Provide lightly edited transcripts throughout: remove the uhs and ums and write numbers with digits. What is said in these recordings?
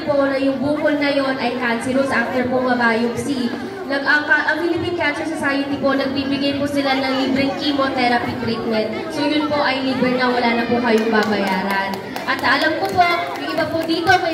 po na yung bukol na yon ay cancerous after po mabiopsy. Ang Philippine Cancer Society po, nagbibigay po sila ng libreng chemotherapy treatment. So yun po ay libre na, wala na po kayong babayaran. At alam ko po, yung iba po dito may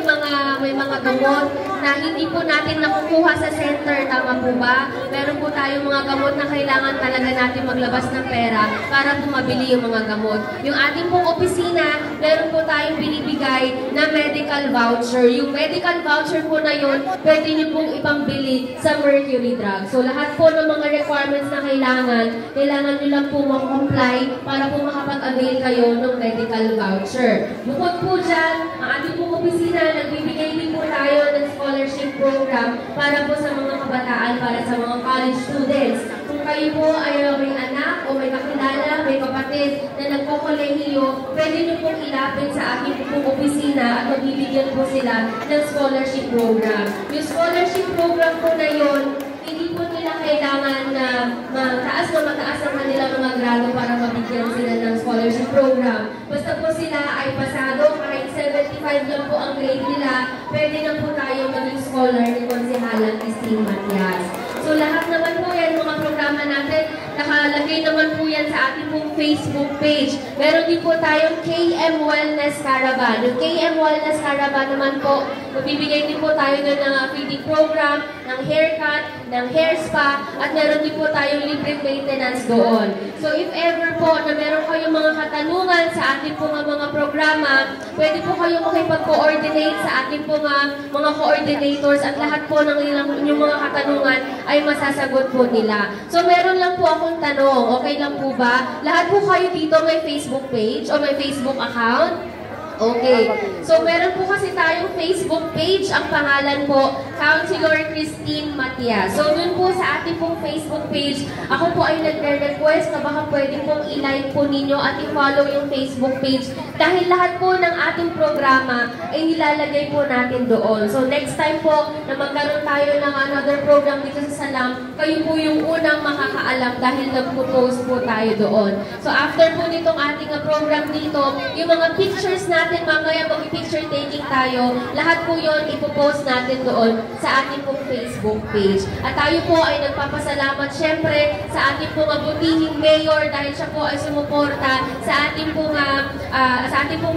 mga gamot na hindi po natin nakukuha sa center, tama po ba? Meron po tayong mga gamot na kailangan talaga natin maglabas ng pera para po mabili yung mga gamot. Yung ating pong opisina, meron po tayong binibigay na medical voucher. Yung medical voucher po na yun, pwede nyo pong ipambili sa Mercury Drug. So lahat po ng mga requirements na kailangan nyo lang po mag-comply para po makapag-avail kayo ng medical voucher. Bukod po dyan, ang ating pong opisina, nagbibigay din po tayo ng scholarship program para po sa mga kabataan, para sa mga college students. Kung kayo po ay may anak o may kakilala, may kapatid na nagko-kolehiyo, pwede nyo pong ilapit sa ating pong opisina at mabibigyan po sila ng scholarship program. Yung scholarship program po na yun, hindi po nila kailangan na mataas ang kanilang mga grado para mabigyan sila ng scholarship program. Basta po sila ay pasado, kahit 75 lang po ang grade nila, pwede na po tayo maging scholar ni Konsehalang Christine Matias. So lahat naman po yan, mga programa natin, nakalagay naman po yan sa ating pong Facebook page. Meron din po tayong KM Wellness Caravan. Yung KM Wellness Caravan naman po, magbibigay din po tayo ng feeding program, ng haircut, ng hair spa, at meron din po tayong libre maintenance doon. So if ever po na meron kayong mga katanungan sa ating pong mga programa, pwede po kayong makipag-coordinate sa ating pong mga coordinators at lahat po ng inyong mga katanungan ay masasagot po nila. So meron lang po akong tanong, okay lang po ba? Lahat po kayo dito may Facebook page o may Facebook account? Okay. So, meron po kasi tayong Facebook page. Ang pangalan po, Councilor Christine Matias. So, dun po sa ating pong Facebook page, ako po ay nagre-request na baka pwede pong i-like po ninyo at i-follow yung Facebook page. Dahil lahat po ng ating programa ay nilalagay po natin doon. So, next time po na magkaroon tayo ng another program dito sa Salam, kayo po yung unang makakaalam dahil nagpo-post po tayo doon. So, after po nitong ating program dito, yung mga pictures natin, mamaya mag-picture taking tayo, lahat po yon ipopost natin doon sa ating pong Facebook page. At tayo po ay nagpapasalamat syempre sa ating pong mabutihing mayor dahil siya po ay sumuporta sa ating pong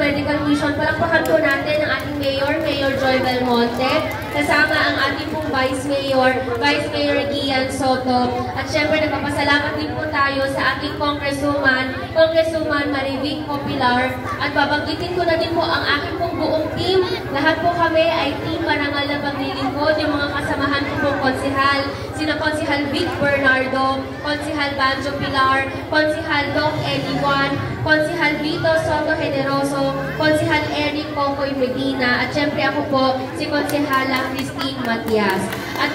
medical mission. Palakpakan po natin ang ating mayor, Mayor Joy Belmonte, kasama ang ating pong Vice Mayor Gian Soto. At syempre nagpapasalamat din po tayo sa ating Congresswoman Marivic Popular. At babanggitin ko na din po ang aking pong buong team. Lahat po kami ay team Marangal na Paglilingkod. Yung mga kasamahan ko pong konsehal, sina Konsehal Vic Bernardo, Konsehal Banjo Pilar, Konsehal Doc Eddie Juan, Konsehal Vito Soto Generoso, Konsehal Eric Cocoy Medina, at syempre ako po si Konsehala Christine Matias. At